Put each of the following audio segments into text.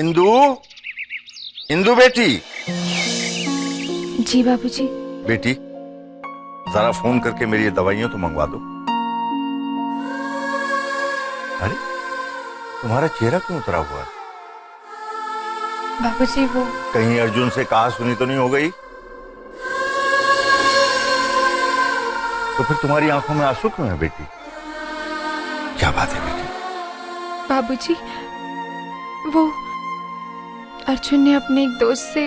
इंदु, इंदु बेटी। जी बाबूजी। बेटी जरा फोन करके मेरी ये दवाइयां तो मंगवा दो। अरे तुम्हारा चेहरा क्यों उतरा हुआ है? बाबूजी वो कहीं अर्जुन से कहा सुनी तो नहीं हो गई? तो फिर तुम्हारी आंखों में आंसू क्यों है बेटी? क्या बात है बेटी? बाबूजी वो अर्जुन ने अपने एक दोस्त से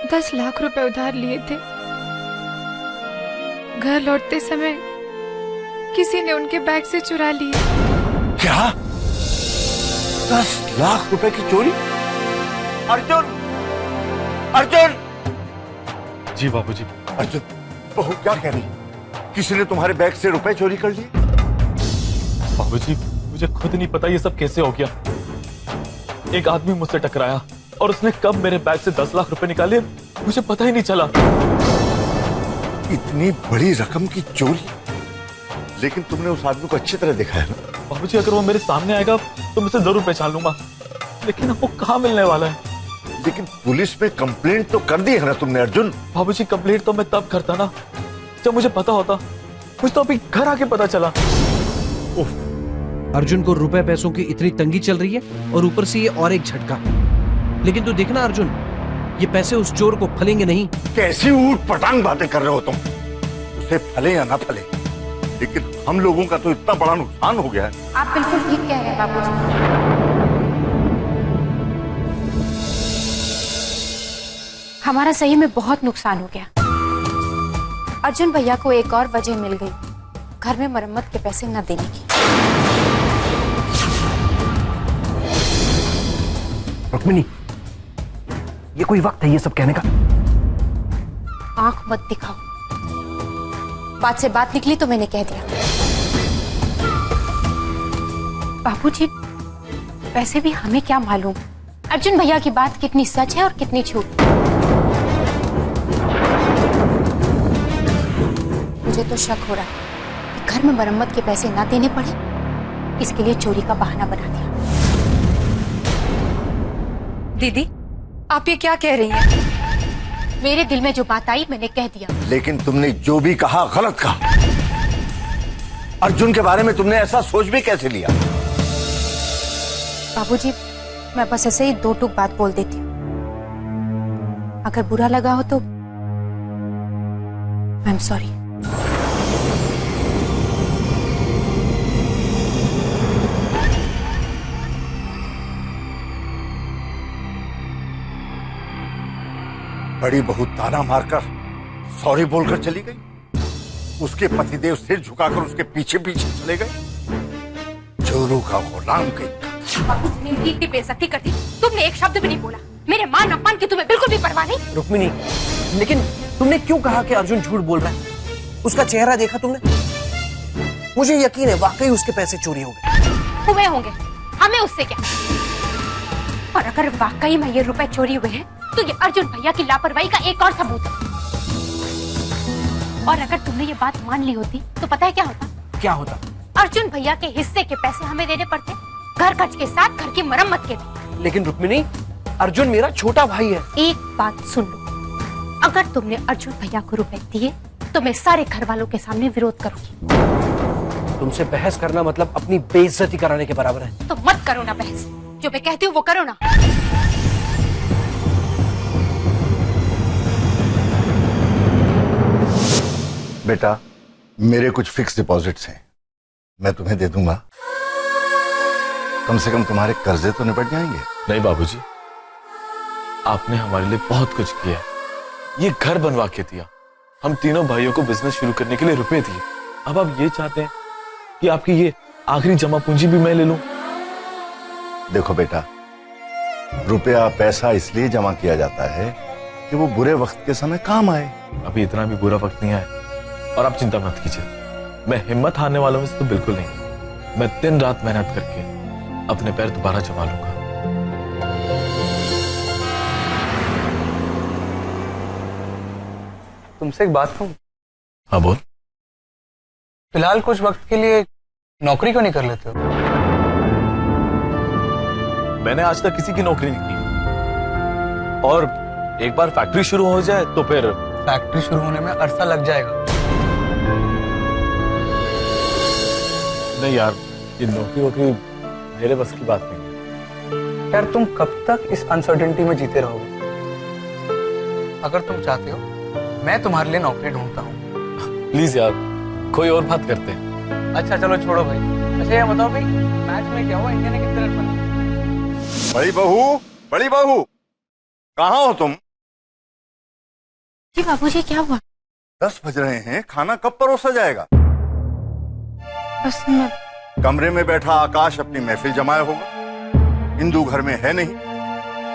10 लाख रुपए उधार लिए थे। घर लौटते समय किसी ने उनके बैग से चुरा लिए। क्या? 10 लाख रुपए की चोरी? अर्जुन, अर्जुन! जी बाबूजी। अर्जुन, बहू क्या कह रही? किसी ने तुम्हारे बैग से रुपए चोरी कर लिए? बाबूजी मुझे खुद नहीं पता ये सब कैसे हो गया। एक आदमी मुझसे टकराया और उसने कब मेरे बैग से 10 लाख रुपए निकाले मुझे पता ही नहीं चला। इतनी बड़ी रकम की चोरी? लेकिन तुमने उस आदमी को अच्छी तरह देखा है ना? बाबूजी अगर वो मेरे सामने आएगा तो मैं उसे जरूर पहचान लूंगा, लेकिन अब वो कहाँ मिलने वाला है? लेकिन पुलिस में कंप्लेंट तो कर दी है ना तुमने अर्जुन? बाबूजी कंप्लेंट तो मैं तब करता ना जब मुझे पता होता। मुझे तो अभी घर आके पता चला। अर्जुन को रुपए पैसों की इतनी तंगी चल रही है और ऊपर से ये और एक झटका। लेकिन तू देखना अर्जुन, ये पैसे उस चोर को फलेंगे नहीं। कैसी ऊट पटांग बातें कर रहे हो तुम? उसे फले या ना फले, लेकिन हम लोगों का तो इतना बड़ा नुकसान हो गया है। आप बिल्कुल ठीक कह रहे हैं बाबूजी। हमारा सही में बहुत नुकसान हो गया। अर्जुन भैया को एक और वजह मिल गई घर में मरम्मत के पैसे न देने की। रुक्मिणी, ये कोई वक्त है ये सब कहने का? आंख मत दिखाओ। बात से बात निकली तो मैंने कह दिया। बाबूजी वैसे भी हमें क्या मालूम अर्जुन भैया की बात कितनी सच है और कितनी झूठ। मुझे तो शक हो रहा है कि घर में मरम्मत के पैसे ना देने पड़े, इसके लिए चोरी का बहाना बना दिया। दीदी आप ये क्या कह रही हैं? मेरे दिल में जो बात आई मैंने कह दिया। लेकिन तुमने जो भी कहा गलत कहा। अर्जुन के बारे में तुमने ऐसा सोच भी कैसे लिया? बाबूजी मैं बस ऐसे ही 2 टूक बात बोल देती हूँ। अगर बुरा लगा हो तो आई एम सॉरी। बड़ी बहू ताना मारकर सॉरी बोलकर चली गई। उसके पतिदेव सिर झुकाकर उसके पीछे पीछे चले गए। चोरों का गुलाम कहीं। बाबूजी ने बेइज्जती कर दी। तुमने एक शब्द भी नहीं बोला। मेरे मान अपमान की तुम्हें बिल्कुल भी परवाह नहीं। रुक्मिणी, लेकिन तुमने क्यों कहा कि अर्जुन झूठ बोल रहा है? उसका चेहरा देखा तुमने? मुझे यकीन है वाकई उसके पैसे चोरी हो गए। हुए होंगे, हमें उससे क्या? और अगर वाकई में ये रुपए चोरी हुए हैं तो ये अर्जुन भैया की लापरवाही का एक और सबूत है। और अगर तुमने ये बात मान ली होती तो पता है क्या होता? क्या होता? अर्जुन भैया के हिस्से के पैसे हमें देने पड़ते, घर खर्च के साथ घर की मरम्मत के भी। लेकिन रुक्मिणी, अर्जुन मेरा छोटा भाई है। एक बात सुन लो, अगर तुमने अर्जुन भैया को रुपए दिए तो मैं सारे घर वालों के सामने विरोध करूंगी। तुमसे बहस करना मतलब अपनी बेइज्जती कराने के बराबर है। तो मत करो ना बहस, जो मैं कहती हूँ वो करो ना। बेटा मेरे कुछ फिक्स डिपॉजिट्स हैं, मैं तुम्हें दे दूंगा। कम से कम तुम्हारे कर्जे तो निपट जाएंगे। नहीं बाबूजी, आपने हमारे लिए बहुत कुछ किया। ये घर बनवा के दिया, हम तीनों भाइयों को बिजनेस शुरू करने के लिए रुपए दिए। अब आप ये चाहते हैं कि आपकी ये आखिरी जमा पूंजी भी मैं ले लूं? देखो बेटा, रुपया पैसा इसलिए जमा किया जाता है कि वो बुरे वक्त के समय काम आए। अभी इतना भी बुरा वक्त नहीं आया और आप चिंता मत कीजिए। मैं हिम्मत हारने वालों में से तो बिल्कुल नहीं। मैं दिन रात मेहनत करके अपने पैर दोबारा जमा लूंगा। तुमसे एक बात कहूं? हाँ बोल। फिलहाल कुछ वक्त के लिए नौकरी क्यों नहीं कर लेते हो? मैंने आज तक किसी की नौकरी नहीं की, और एक बार फैक्ट्री शुरू हो जाए तो फिर फैक्ट्री शुरू होने में अरसा लग जाएगा। नहीं यार, ये नौकरी वोकरी मेरे बस की बात नहीं। यार तुम कब तक इस अनसर्टेनिटी में जीते रहोगे? अगर तुम चाहते हो मैं तुम्हारे लिए नौकरी ढूंढता हूँ। प्लीज यार, कोई और बात करते हैं। अच्छा चलो छोड़ो भाई। अच्छा ये बताओ भाई, मैच में क्या हुआ? इंडिया ने कितने रन बनाए? बड़ी बहू, कहाँ हो तुम? जी बाबूजी, क्या हुआ? 10 बज रहे हैं, खाना कब परोसा जाएगा? बस मैं कमरे में बैठा आकाश अपनी महफिल जमाया होगा। इंदु घर में है नहीं,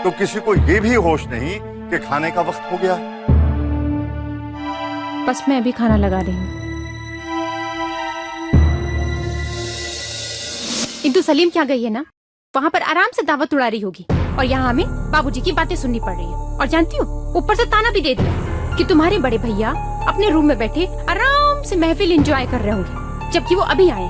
तो किसी को यह भी होश नहीं कि खाने का वक्त हो गया। बस मैं अभी खाना लगा रही हूँ। इंदु सलीम क्या गई है ना, वहाँ पर आराम से दावत उड़ा रही होगी, और यहाँ हमें बाबूजी की बातें सुननी पड़ रही है। और जानती हो, ऊपर से ताना भी दे दिया कि तुम्हारे बड़े भैया अपने रूम में बैठे आराम से महफिल एंजॉय कर रहे होंगे, जबकि वो अभी आए।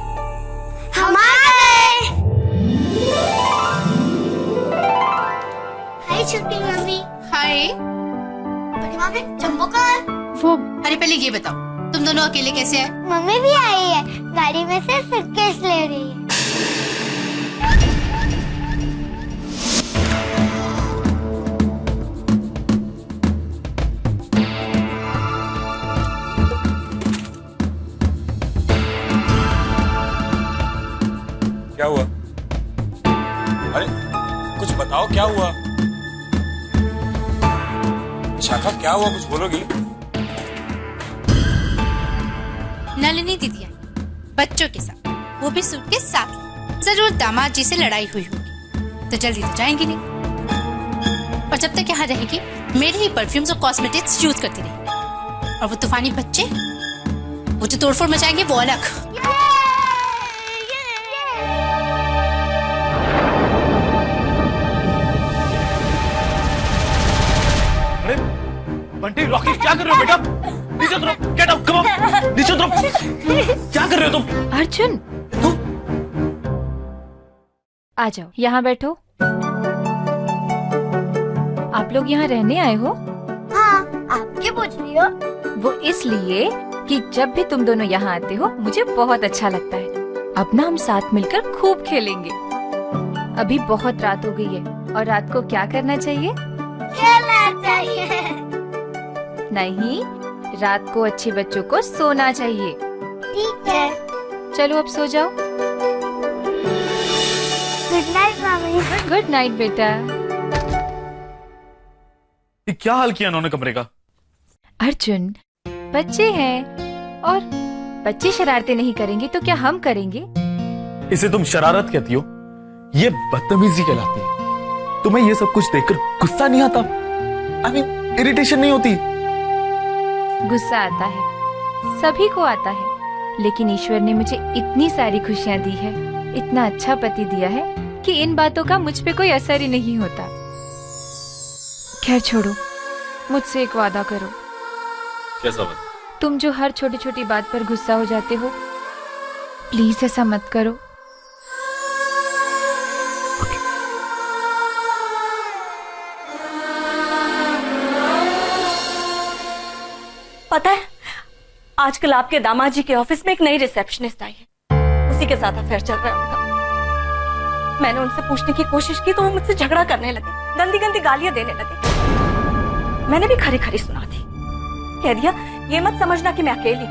हाय छोटी मम्मी। हाय। बड़ी मम्मी, जम्बो कहाँ है? वो अरे पहले ये बताओ, तुम दोनों अकेले कैसे आए? मम्मी भी आई है, गाड़ी में से सूटकेस ले रही है। क्या हुआ? अरे कुछ बताओ, क्या हुआ? शाखा क्या हुआ, कुछ बोलोगी? नलिनी दीदी आई बच्चों के साथ, वो भी सूट के साथ। जरूर दामाद जी से लड़ाई हुई होगी, तो जल्दी तो जाएंगी नहीं। और जब तक यहाँ रहेगी, मेरे ही परफ्यूम्स और कॉस्मेटिक्स यूज करती रहेगी। और वो तूफानी बच्चे, वो जो तोड़फोड़ मचाएंगे, वो अलग। अरे बंटी, रॉकी, क्या कर रहे हो बेटा? नीचे उतरो, गेट अप, कम ऑन, नीचे उतरो। क्या कर रहे हो तुम? अर्जुन, आ जाओ, यहाँ बैठो। आप लोग यहाँ रहने आए हो? हाँ, आप क्या पूछ रही हो? वो इसलिए कि जब भी तुम दोनों यहाँ आते हो, मुझे बहुत अच्छा लगता है। अब ना हम साथ मिलकर खूब खेलेंगे। अभी बहुत रात हो गई है, और रात को क्या करना चाहिए? खेलना चाहिए। नहीं, रात को अच्छे बच्चों को सोना चाहिए। ठीक है। चलो अब सो जाओ। Good night mummy. Good night बेटा। ये क्या हाल किया इन्होंने कमरे का? अर्जुन, बच्चे हैं, और बच्चे शरारतें नहीं करेंगे तो क्या हम करेंगे? इसे तुम शरारत कहती हो? ये बदतमीजी कहलाती है। तुम्हें ये सब कुछ देखकर गुस्सा नहीं आता? I mean, इरिटेशन नहीं होती? गुस्सा आता है, सभी को आता है, लेकिन ईश्वर ने मुझे इतनी सारी खुशियां दी है, इतना अच्छा पति दिया है कि इन बातों का मुझ पे कोई असर ही नहीं होता। खैर छोड़ो, मुझसे एक वादा करो। कैसा वादा? तुम जो हर छोटी छोटी बात पर गुस्सा हो जाते हो, प्लीज ऐसा मत करो। पता है, आजकल आपके दामाद जी के ऑफिस में एक नई रिसेप्शनिस्ट आई है, उसी के साथ अफेयर चल रहा है उनका। मैंने उनसे पूछने की कोशिश की तो वो मुझसे झगड़ा करने लगे, गंदी गंदी गालियां देने लगे। मैंने भी खरी खरी सुना थी, कह दिया ये मत समझना कि मैं अकेली,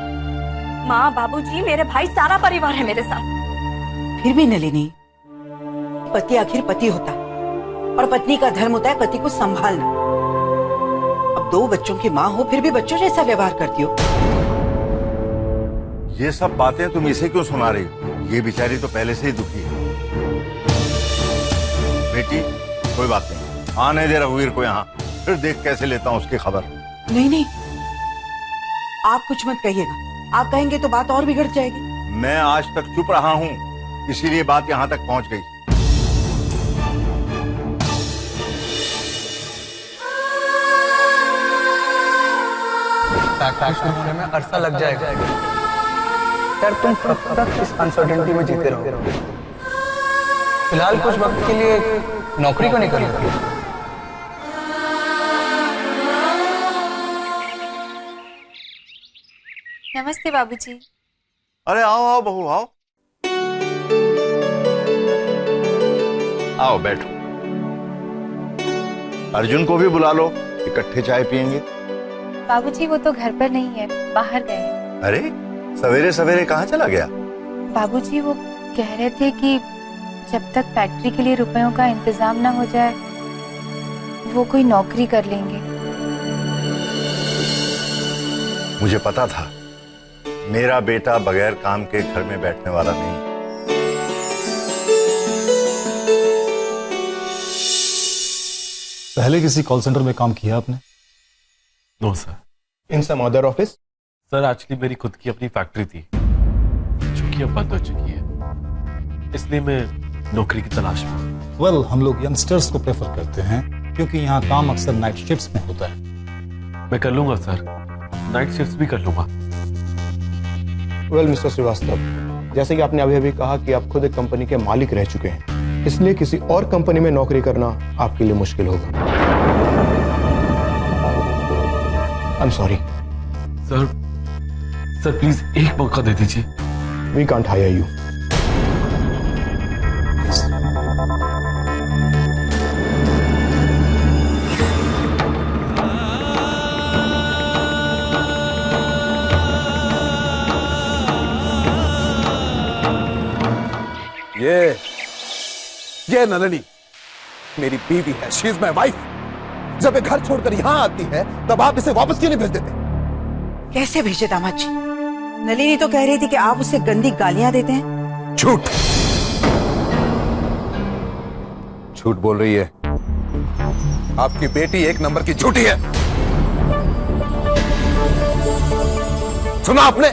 माँ बाबूजी मेरे भाई सारा परिवार है मेरे साथ। फिर भी नलिनी, पति आखिर पति होता है, और पत्नी का धर्म होता है पति को संभालना। अब 2 बच्चों की माँ हो, फिर भी बच्चों जैसा व्यवहार करती हो। ये सब बातें तुम इसे क्यों सुना रही हो? ये बेचारी तो पहले से ही दुखी है। बेटी, कोई बात नहीं, आने दे रघुवीर को यहाँ, फिर देख कैसे लेता हूँ उसकी खबर। नहीं नहीं, आप कुछ मत कहिएगा, आप कहेंगे तो बात और बिगड़ जाएगी। मैं आज तक चुप रहा हूँ, इसीलिए बात यहाँ तक पहुँच गई। फैक्ट्री शुरू होने में अरसा लग जाएगा। यार तुम कब तक इस अनसर्टेनिटी में जीते रहोगे? फिलहाल कुछ वक्त के लिए नौकरी क्यों नहीं कर रही? नमस्ते बाबूजी। अरे आओ आओ बहू आओ। आओ बैठो। अर्जुन को भी बुला लो, इकट्ठे चाय पियेंगे। बाबूजी वो तो घर पर नहीं है, बाहर गए हैं। अरे सवेरे सवेरे कहाँ चला गया? बाबूजी वो कह रहे थे कि जब तक फैक्ट्री के लिए रुपयों का इंतजाम ना हो जाए वो कोई नौकरी कर लेंगे। मुझे पता था मेरा बेटा बगैर काम के घर में बैठने वाला नहीं। पहले किसी कॉल सेंटर में काम किया आपने? No sir. In some other office? Sir actually मेरी खुद की अपनी फैक्ट्री थी जो कि अब बंद हो चुकी है, इसलिए मैं नौकरी की तलाश में। वेल, हम लोग यंगस्टर्स को प्रेफर करते हैं क्योंकि यहाँ काम अक्सर नाइट शिफ्ट्स में होता है। मैं कर लूंगा सर, नाइट शिफ्ट्स भी कर लूंगा। वेल मिस्टर श्रीवास्तव, जैसे कि आपने अभी अभी कहा कि आप खुद एक कंपनी के मालिक रह चुके हैं, इसलिए किसी और कंपनी में नौकरी करना आपके लिए मुश्किल होगा। I am sorry. Sir please एक मौका दे दीजिए। We can't hire you. ये नलिनी मेरी बीवी है, शी इज माई वाइफ। जब ये घर छोड़कर यहां आती है तब आप इसे वापस क्यों नहीं भेज देते? कैसे भेजे दामाद जी? नलिनी तो कह रही थी कि आप उसे गंदी गालियां देते हैं। झूठ झूठ बोल रही है। आपकी बेटी एक नंबर की झूठी है। सुना आपने?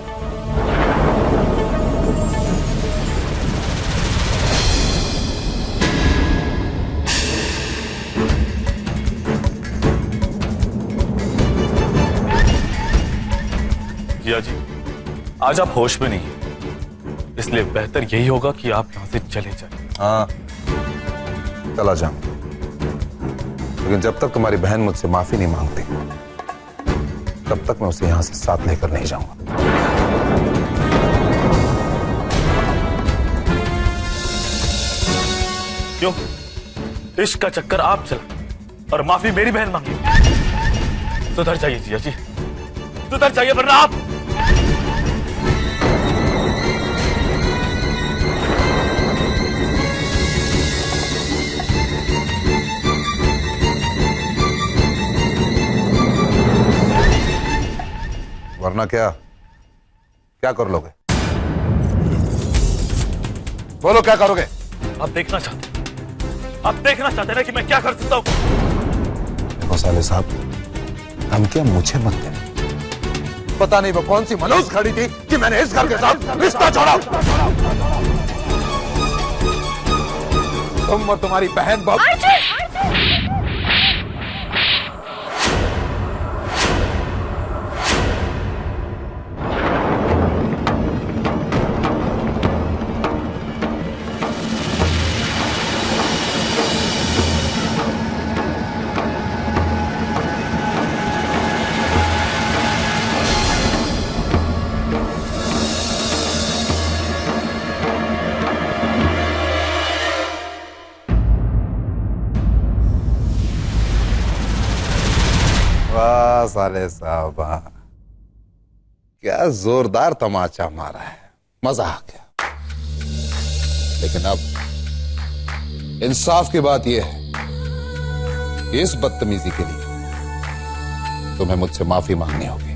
जिया जी, आज आप होश में नहीं हैं, इसलिए बेहतर यही होगा कि आप यहाँ से चले जाएं। हाँ चला जाऊं, लेकिन जब तक तुम्हारी बहन मुझसे माफी नहीं मांगती तब तक मैं उसे यहां से साथ लेकर नहीं जाऊंगा। क्यों? इश्क का चक्कर आप चला और माफी मेरी बहन मांगी। सुधर जाइए जिया जी, सुधर जाइए वरना आप। वरना क्या क्या कर लोगे? बोलो क्या करोगे? आप देखना चाहते ना कि मैं क्या कर सकता हूं? देखो साले साहब, हम क्या मुझे मत देना। पता नहीं वो कौन सी मनोज खड़ी थी कि मैंने इस घर के साथ रिश्ता छोड़ा। तुम और तुम्हारी बहन बहुत साले साहब, क्या जोरदार तमाचा मारा है, मजा आ गया। लेकिन अब इंसाफ की बात यह है कि इस बदतमीजी के लिए तुम्हें मुझसे माफी मांगनी होगी।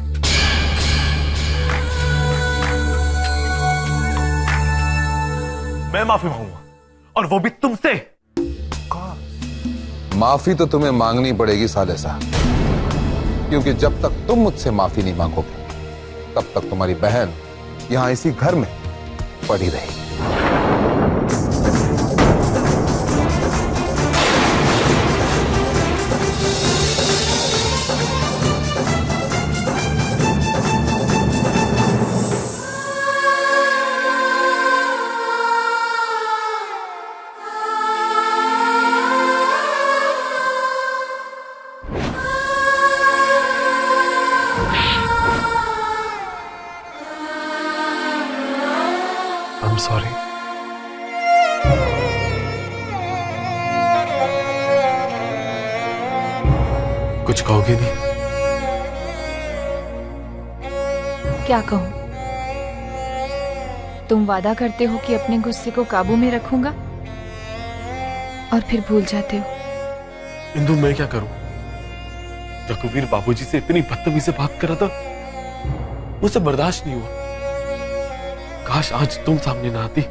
मैं माफी मांगूंगा और वो भी तुमसे। माफी तो तुम्हें मांगनी पड़ेगी साले साहब, क्योंकि जब तक तुम मुझसे माफी नहीं मांगोगे तब तक तुम्हारी बहन यहां इसी घर में पड़ी रहेगी। सॉरी। कुछ कहोगे नहीं? क्या कहूं? तुम वादा करते हो कि अपने गुस्से को काबू में रखूंगा और फिर भूल जाते हो। इंदु, मैं क्या करूं? रघुवीर बाबूजी से इतनी बदतमीजी से बात कर रहा था, मुझसे बर्दाश्त नहीं हुआ। काश आज तुम सामने ना आती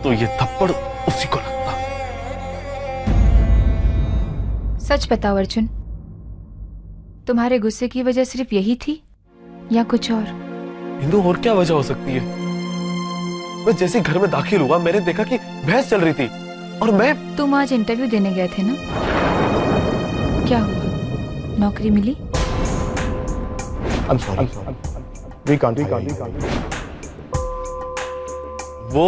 तो ये थप्पड़ उसी को लगता। सच बताओ अर्जुन, तुम्हारे गुस्से की वजह सिर्फ यही थी या कुछ और? इंदु, और क्या वजह हो सकती है? मैं जैसे घर में दाखिल हुआ, मैंने देखा कि बहस चल रही थी और मैं। तुम आज इंटरव्यू देने गए थे ना? क्या हुआ? नौकरी मिली? I'm sorry. We can't. वो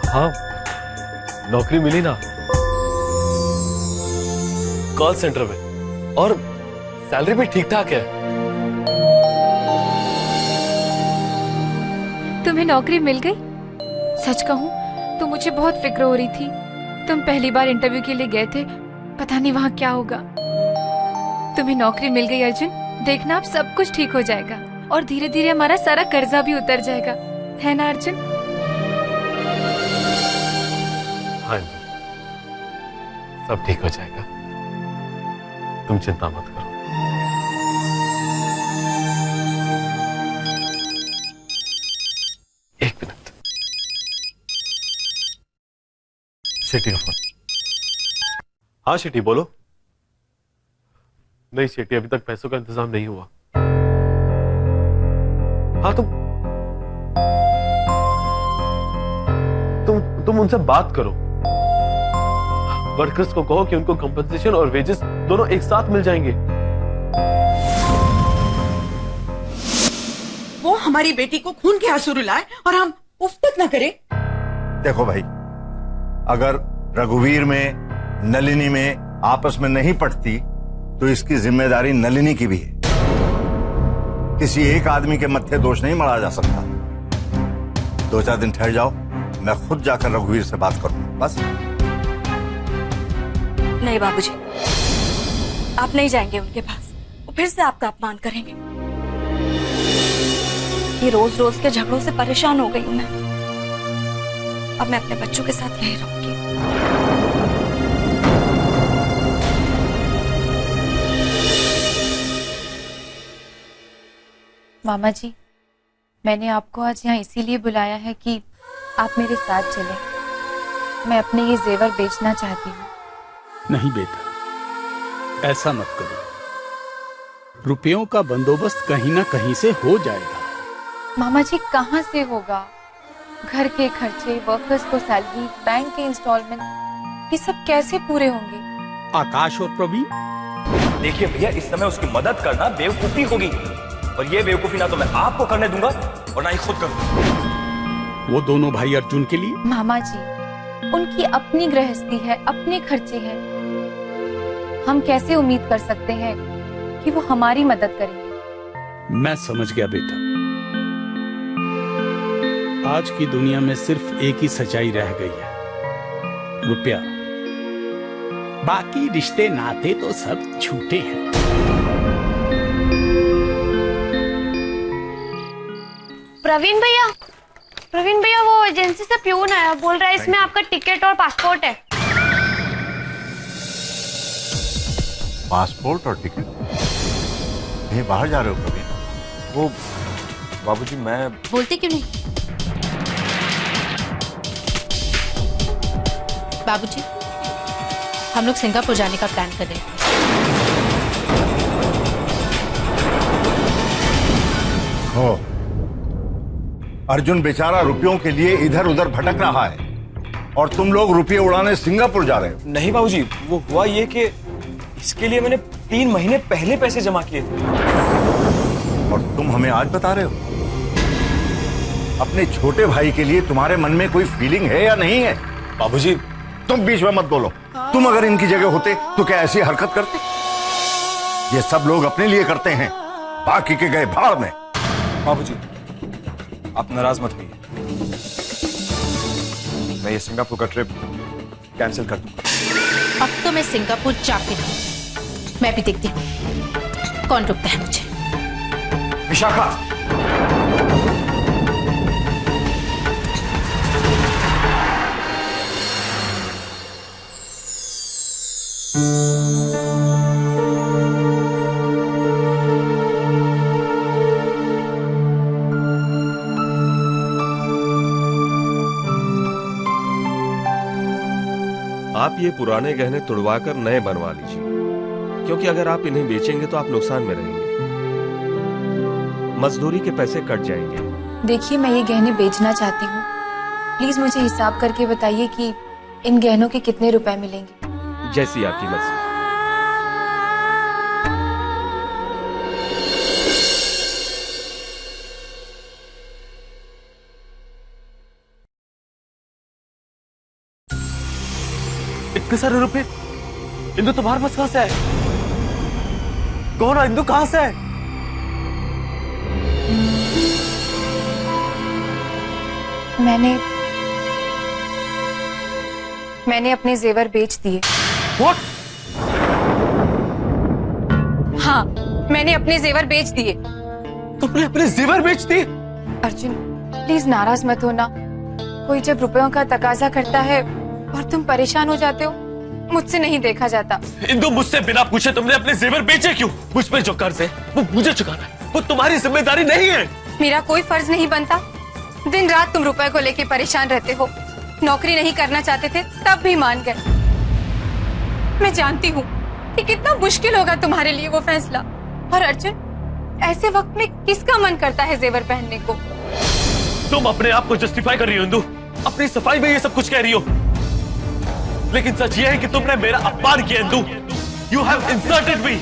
हाँ, नौकरी मिली ना, कॉल सेंटर में, और सैलरी भी ठीक ठाक है। तुम्हें नौकरी मिल गई? सच कहूं तो मुझे बहुत फिक्र हो रही थी। तुम पहली बार इंटरव्यू के लिए गए थे, पता नहीं वहां क्या होगा। तुम्हें नौकरी मिल गई अर्जुन, देखना अब सब कुछ ठीक हो जाएगा और धीरे धीरे हमारा सारा कर्जा भी उतर जाएगा, है ना अर्जुन? हाँ जी, सब ठीक हो जाएगा, तुम चिंता मत करो। एक मिनट। शेट्टी का फोन। हाँ शेट्टी, बोलो। नहीं शेट्टी, अभी तक पैसों का इंतजाम नहीं हुआ। हाँ, तुम उनसे बात करो। वर्कर्स को कहो कि उनको कंपनसेशन और वेजेस दोनों एक साथ मिल जाएंगे। वो हमारी बेटी को खून के आंसू रुलाए और हम उफ तक न करें। देखो भाई, अगर रघुवीर में नलिनी में आपस में नहीं पटती तो इसकी जिम्मेदारी नलिनी की भी है। किसी एक आदमी के मत्थे दोष नहीं मढ़ा जा सकता। 2-4 दिन ठहर जाओ, मैं खुद जाकर रघुवीर से बात करूंगा, बस। नहीं बाबूजी, आप नहीं जाएंगे उनके पास, वो फिर से आपका अपमान करेंगे। ये रोज रोज के झगड़ों से परेशान हो गई हूं मैं। अब मैं अपने बच्चों के साथ यहीं रहूंगी। मामा जी, मैंने आपको आज यहाँ इसीलिए बुलाया है कि आप मेरे साथ चलें। मैं अपने ये जेवर बेचना चाहती हूँ। नहीं बेटा, ऐसा मत करो। रुपयों का बंदोबस्त कहीं ना कहीं से हो जाएगा। मामा जी, कहाँ से होगा? घर के खर्चे, वर्कर्स को सैलरी, बैंक के इंस्टॉलमेंट, ये सब कैसे पूरे होंगे? आकाश और प्रवीण, देखिए भैया, इस समय उसकी मदद करना बेवकूफी होगी, और ये बेवकूफी ना तो मैं आपको करने दूंगा और ना ही खुद करूंगा। वो दोनों भाई अर्जुन के लिए। मामा जी, उनकी अपनी गृहस्थी है, अपने खर्चे हैं। हम कैसे उम्मीद कर सकते हैं कि वो हमारी मदद करेंगे? मैं समझ गया बेटा। आज की दुनिया में सिर्फ एक ही सच्चाई रह गई है, रुपया। बाकी रिश्ते नाते तो सब झूठे हैं। प्रवीण भैया, वो एजेंसी से प्यून आया, बोल रहा है इसमें आपका टिकट और पासपोर्ट है। पासपोर्ट और टिकट? कहीं बाहर जा रहे हो प्रवीण? वो बाबूजी, मैं बोलते क्यों नहीं? बाबूजी, हम लोग सिंगापुर जाने का प्लान कर रहे हैं। हो, अर्जुन बेचारा रुपयों के लिए इधर उधर भटक रहा है और तुम लोग रुपये उड़ाने सिंगापुर जा रहे हो। नहीं बाबूजी, वो हुआ ये कि इसके लिए मैंने 3 महीने पहले पैसे जमा किए थे। और तुम हमें आज बता रहे हो? अपने छोटे भाई के लिए तुम्हारे मन में कोई फीलिंग है या नहीं है? बाबूजी, तुम बीच में मत बोलो। तुम अगर इनकी जगह होते तो क्या ऐसी हरकत करते? ये सब लोग अपने लिए करते हैं, बाकी के गए भाड़ में। बाबूजी, आप नाराज मत होइए। मैं ये सिंगापुर का ट्रिप कैंसिल कर दूंगा। अब तो मैं सिंगापुर जाके रहूंगी। मैं भी देखती हूँ कौन रुकता है मुझे। विशाखा, आप ये पुराने गहने तुड़वाकर नए बनवा लीजिए, क्योंकि अगर आप इन्हें बेचेंगे तो आप नुकसान में रहेंगे। मजदूरी के पैसे कट जाएंगे। देखिए, मैं ये गहने बेचना चाहती हूँ। प्लीज मुझे हिसाब करके बताइए कि इन गहनों के कितने रुपए मिलेंगे। जैसी आपकी मर्जी। इतने सारे रुपए इंदु तुम्हारे पास कहां से है? कौन है इंदु? कहां से है? मैंने अपने जेवर बेच दिए। What? हाँ, मैंने अपने जेवर बेच दिए। तुमने अपने जेवर बेच दिए? अर्जुन, प्लीज नाराज मत होना। कोई जब रुपयों का तकाजा करता है और तुम परेशान हो जाते हो, मुझसे नहीं देखा जाता। इंदु, मुझसे बिना पूछे तुमने अपने जेवर बेचे क्यों? मुझ पे जो कर्ज है वो मुझे चुकाना है, वो तुम्हारी जिम्मेदारी नहीं है। मेरा कोई फर्ज नहीं बनता। दिन रात तुम रुपए को लेके परेशान रहते हो। नौकरी नहीं करना चाहते थे तब भी मान गए। मैं जानती हूँ कि कितना मुश्किल होगा तुम्हारे लिए वो फैसला। और अर्जुन, ऐसे वक्त में किसका मन करता है जेवर पहनने को? तुम अपने आप को जस्टिफाई कर रही हो इंदु, अपनी सफाई में ये सब कुछ कह रही हो, लेकिन सच ये है कि तुमने मेरा अपमान किया Indu. You have insulted me.